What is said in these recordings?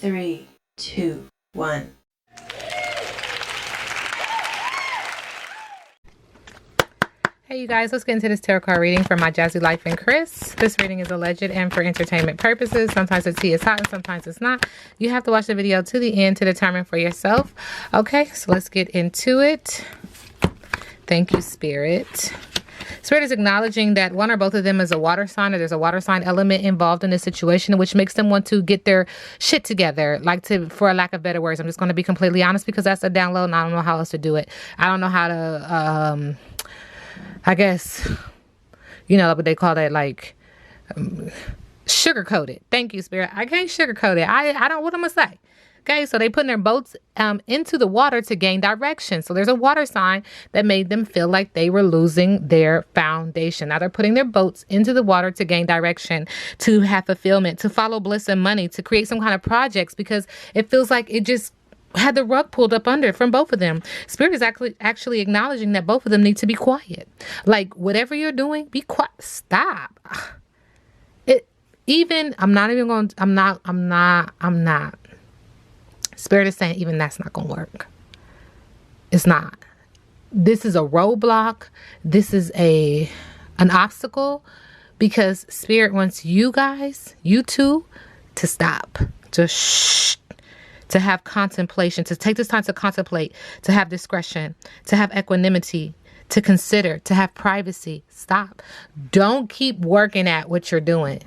3, 2, 1. Hey you guys, let's get into this tarot card reading for Myjazzylife and Chris. This reading is alleged and for entertainment purposes. Sometimes the tea is hot and sometimes it's not. You have to watch the video to the end to determine for yourself. Okay, so let's get into it. Thank you, Spirit. Spirit is acknowledging that one or both of them is a water sign, or there's a water sign element involved in this situation, which makes them want to get their shit together, for a lack of better words. I'm just going to be completely honest because that's a download and I don't know how else to do it. I don't know how to, I guess, you know what they call that, like, sugarcoat it. Thank you, Spirit. I can't sugarcoat it. I don't, what am I going to say? Okay, so they putting their boats into the water to gain direction. So there's a water sign that made them feel like they were losing their foundation. Now they're putting their boats into the water to gain direction, to have fulfillment, to follow bliss and money, to create some kind of projects, because it feels like it just had the rug pulled up under from both of them. Spirit is actually acknowledging that both of them need to be quiet. Like, whatever you're doing, be quiet. Stop. I'm not. Spirit is saying even that's not going to work. It's not. This is a roadblock. This is an obstacle, because Spirit wants you guys, you two, to stop, to shh, to have contemplation, to take this time to contemplate, to have discretion, to have equanimity, to consider, to have privacy. Stop. Don't keep working at what you're doing.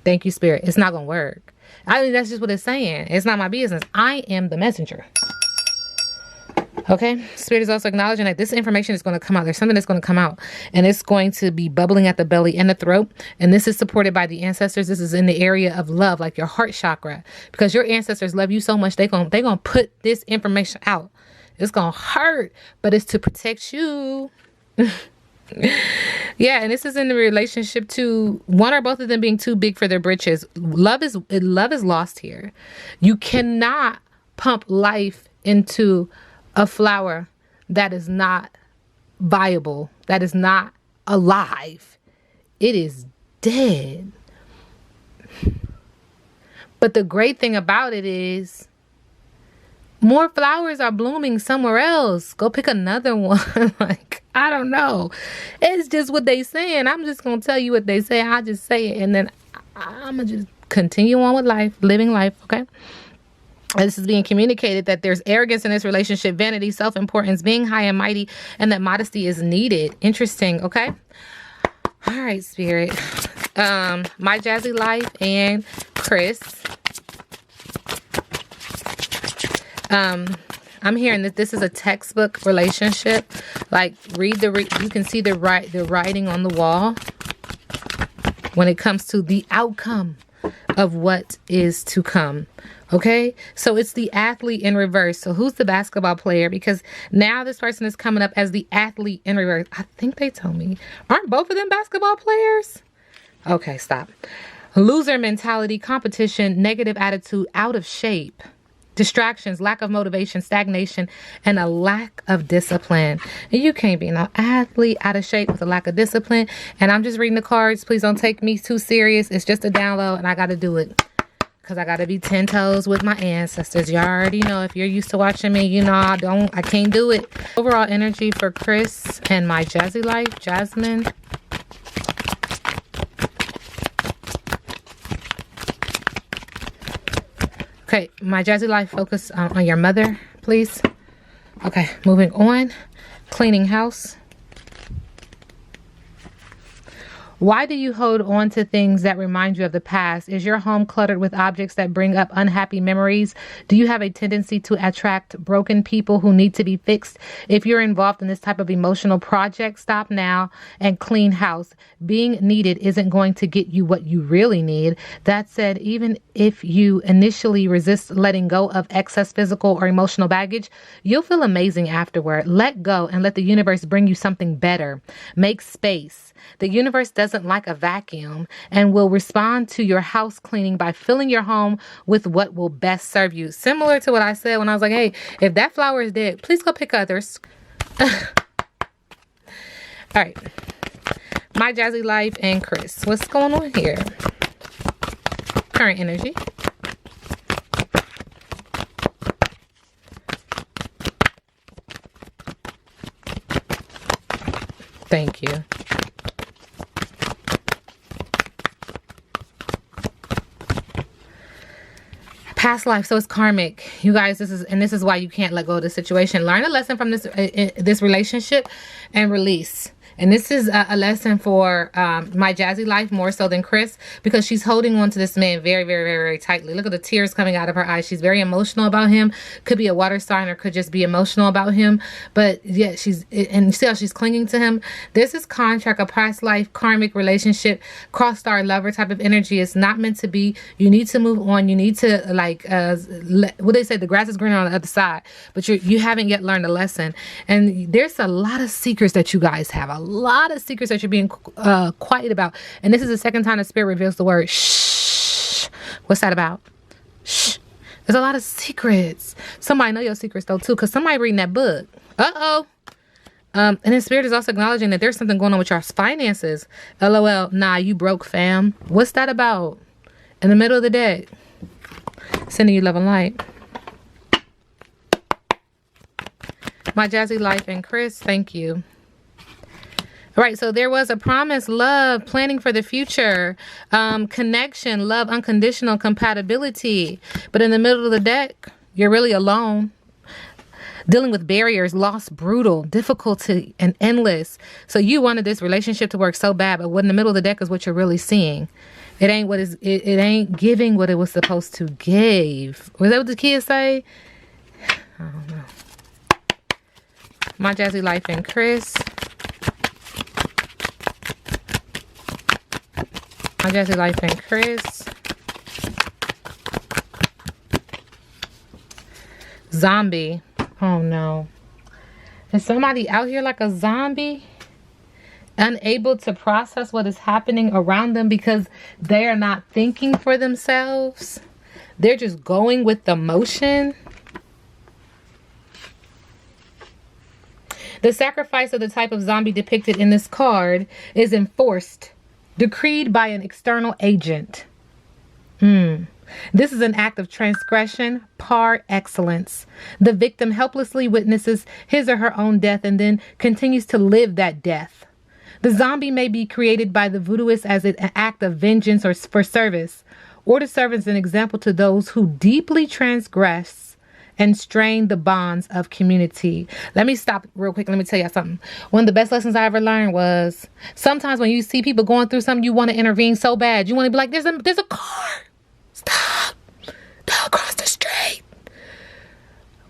Thank you, Spirit. It's not going to work. I mean, that's just what it's saying. It's not my business. I am the messenger. Okay? Spirit is also acknowledging that this information is going to come out. There's something that's going to come out. And it's going to be bubbling at the belly and the throat. And this is supported by the ancestors. This is in the area of love, like your heart chakra. Because your ancestors love you so much, they're gonna put this information out. It's going to hurt, but it's to protect you. Yeah, and this is in the relationship to one or both of them being too big for their britches. Love is lost here. You cannot pump life into a flower that is not viable, that is not alive. It is dead. But the great thing about it is more flowers are blooming somewhere else. Go pick another one. Like, I don't know. It's just what they saying. I'm just going to tell you what they say. I just say it. And then I'm going to just continue on with life, living life. Okay. This is being communicated that there's arrogance in this relationship, vanity, self-importance, being high and mighty, and that modesty is needed. Interesting. Okay. All right, Spirit. Myjazzylife and Chris. I'm hearing that this is a textbook relationship. Like, you can see the writing on the wall when it comes to the outcome of what is to come. Okay, so it's the athlete in reverse. So who's the basketball player? Because now this person is coming up as the athlete in reverse. I think they told me. Aren't both of them basketball players? Okay, stop. Loser mentality, competition, negative attitude, out of shape. Distractions, lack of motivation, stagnation, and a lack of discipline. And you can't be no athlete out of shape with a lack of discipline. And I'm just reading the cards. Please don't take me too serious. It's just a download and I got to do it. Because I got to be 10 toes with my ancestors. You already know, if you're used to watching me, you know I can't do it. Overall energy for Chris and Myjazzylife, Jasmine. Okay, Myjazzylife, focus on your mother, please. Okay, moving on. Cleaning house. Why do you hold on to things that remind you of the past? Is your home cluttered with objects that bring up unhappy memories? Do you have a tendency to attract broken people who need to be fixed? If you're involved in this type of emotional project, stop now and clean house. Being needed isn't going to get you what you really need. That said, even if you initially resist letting go of excess physical or emotional baggage, you'll feel amazing afterward. Let go and let the universe bring you something better. Make space. The universe doesn't like a vacuum and will respond to your house cleaning by filling your home with what will best serve you. Similar to what I said when I was like, hey, if that flower is dead, please go pick others. All right. Myjazzylife and Chris. What's going on here? Current energy. Thank you. Past life, so it's karmic. You guys, this is why you can't let go of the situation. Learn a lesson from this relationship and release. And this is a lesson for Myjazzylife more so than Chris, because she's holding on to this man very, very, very, very tightly. Look at the tears coming out of her eyes. She's very emotional about him. Could be a water sign or could just be emotional about him. But yeah, and you see how she's clinging to him? This is contract, a past life, karmic relationship, cross-star lover type of energy. It's not meant to be. You need to move on. You need to, like, what they say, the grass is greener on the other side. But you haven't yet learned a lesson. And there's a lot of secrets that you guys have. A lot of secrets that you're being quiet about. And this is the second time the spirit reveals the word shh. What's that about? Shh. There's a lot of secrets. Somebody know your secrets though too, because somebody reading that book. And the spirit is also acknowledging that there's something going on with your finances. LOL. Nah, you broke, fam. What's that about? In the middle of the deck. Sending you love and light. Myjazzylife and Chris, thank you. All right, so there was a promise, love, planning for the future, connection, love, unconditional compatibility. But in the middle of the deck, you're really alone. Dealing with barriers, loss, brutal, difficulty, and endless. So you wanted this relationship to work so bad, but what in the middle of the deck is what you're really seeing. It ain't it ain't giving what it was supposed to give. Was that what the kids say? I don't know. Myjazzylife and Chris. Myjazzylife and Chris. Zombie. Oh no. Is somebody out here like a zombie? Unable to process what is happening around them because they are not thinking for themselves. They're just going with the motion. The sacrifice of the type of zombie depicted in this card is enforced, decreed by an external agent. This is an act of transgression par excellence. The victim helplessly witnesses his or her own death and then continues to live that death. The zombie may be created by the voodooist as an act of vengeance or for service, or to serve as an example to those who deeply transgress and strain the bonds of community. Let me stop real quick. Let me tell you something. One of the best lessons I ever learned was sometimes when you see people going through something, you want to intervene so bad. You want to be like, there's a car. Stop. Don't cross the street.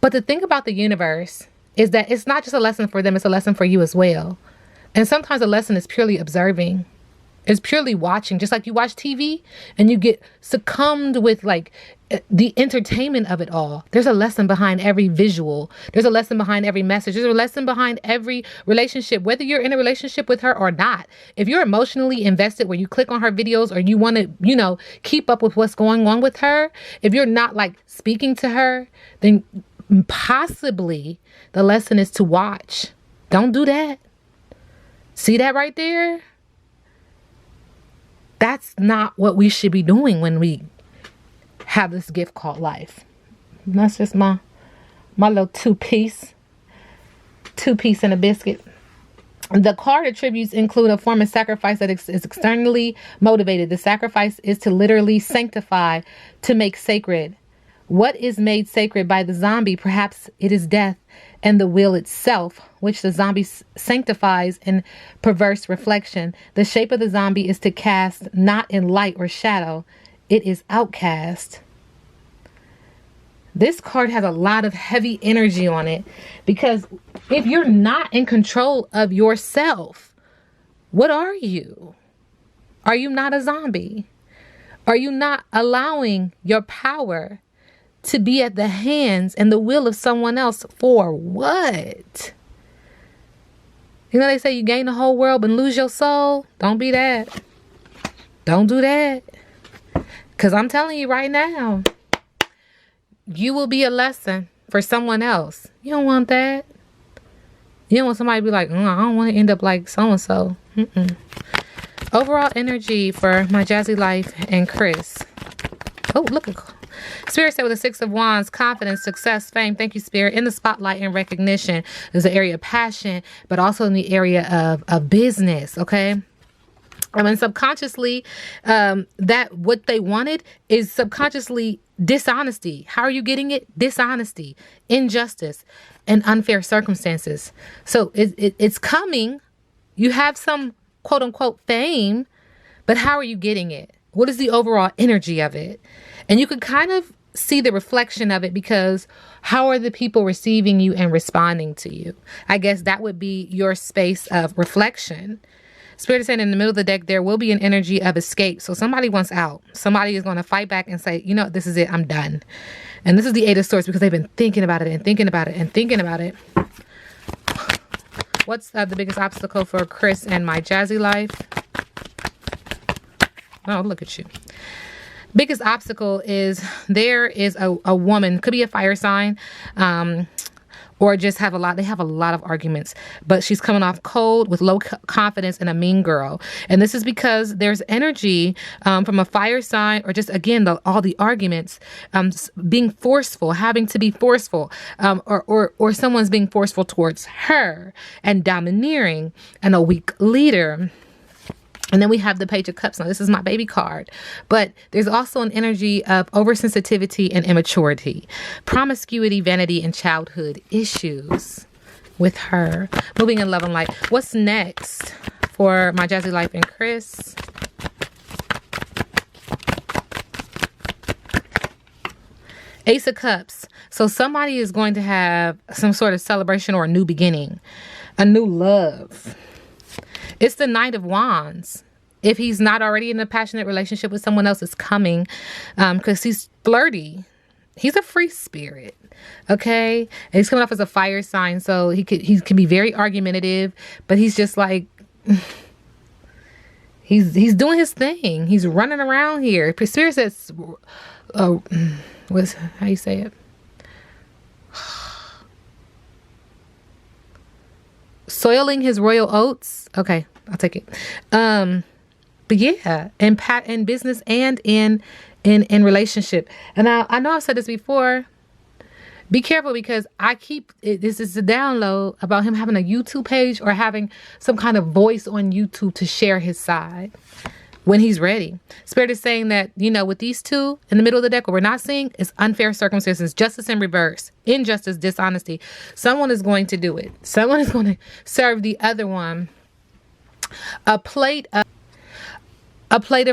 But the thing about the universe is that it's not just a lesson for them. It's a lesson for you as well. And sometimes a lesson is purely observing. It's purely watching. Just like you watch TV and you get succumbed with like the entertainment of it all. There's a lesson behind every visual. There's a lesson behind every message. There's a lesson behind every relationship, whether you're in a relationship with her or not. If you're emotionally invested where you click on her videos or you want to, keep up with what's going on with her, if you're not like speaking to her, then possibly the lesson is to watch. Don't do that. See that right there? That's not what we should be doing when we have this gift called life. And that's just my little two-piece and a biscuit. The card attributes include a form of sacrifice that is externally motivated. The sacrifice is to literally sanctify, to make sacred. What is made sacred by the zombie? Perhaps it is death and the will itself, which the zombie sanctifies in perverse reflection. The shape of the zombie is to cast not in light or shadow. It is outcast. This card has a lot of heavy energy on it because if you're not in control of yourself, what are you? Are you not a zombie? Are you not allowing your power to be at the hands and the will of someone else? For what? You know, they say you gain the whole world but lose your soul. Don't be that. Don't do that. Because I'm telling you right now, you will be a lesson for someone else. You don't want that. You don't want somebody to be like, I don't want to end up like so-and-so. Overall energy for Myjazzylife and Chris. Oh, look at Spirit said with the Six of Wands, confidence, success, fame. Thank you, Spirit. In the spotlight and recognition is an area of passion, but also in the area of business. Okay. I mean, subconsciously, that what they wanted is subconsciously dishonesty. How are you getting it? Dishonesty, injustice, and unfair circumstances. So it's coming. You have some quote unquote fame, but how are you getting it? What is the overall energy of it? And you can kind of see the reflection of it, because how are the people receiving you and responding to you? I guess that would be your space of reflection. Spirit is saying in the middle of the deck, there will be an energy of escape. So somebody wants out. Somebody is going to fight back and say, you know, this is it. I'm done. And this is the Eight of Swords, because they've been thinking about it and thinking about it and thinking about it. What's the biggest obstacle for Chris and Myjazzylife? Oh, look at you. Biggest obstacle is there is a woman, could be a fire sign, or just they have a lot of arguments, but she's coming off cold with low confidence and a mean girl. And this is because there's energy from a fire sign, or just, again, all the arguments, being forceful, having to be forceful, or someone's being forceful towards her and domineering, and a weak leader. And then we have the Page of Cups. Now, this is my baby card. But there's also an energy of oversensitivity and immaturity, promiscuity, vanity, and childhood issues with her. Moving in love and light. What's next for Myjazzylife and Chris? Ace of Cups. So somebody is going to have some sort of celebration or a new beginning, a new love. It's the Knight of Wands. If he's not already in a passionate relationship with someone else, it's coming, because he's flirty. He's a free spirit. Okay. And he's coming off as a fire sign. So he can be very argumentative, but he's just like, he's doing his thing. He's running around here. Spirit says, how you say it? Soiling his royal oats. Okay, I'll take it. But yeah, in business and in relationship. And I know I've said this before. Be careful, because this is a download about him having a YouTube page or having some kind of voice on YouTube to share his side when he's ready. Spirit is saying that, you know, with these two in the middle of the deck, what we're not seeing is unfair circumstances, justice in reverse, injustice, dishonesty. Someone is going to do it. Someone is going to serve the other one a plate of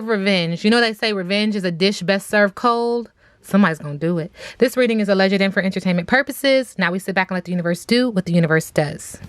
revenge. You know, they say revenge is a dish best served cold. Somebody's going to do it. This reading is alleged and for entertainment purposes. Now we sit back and let the universe do what the universe does.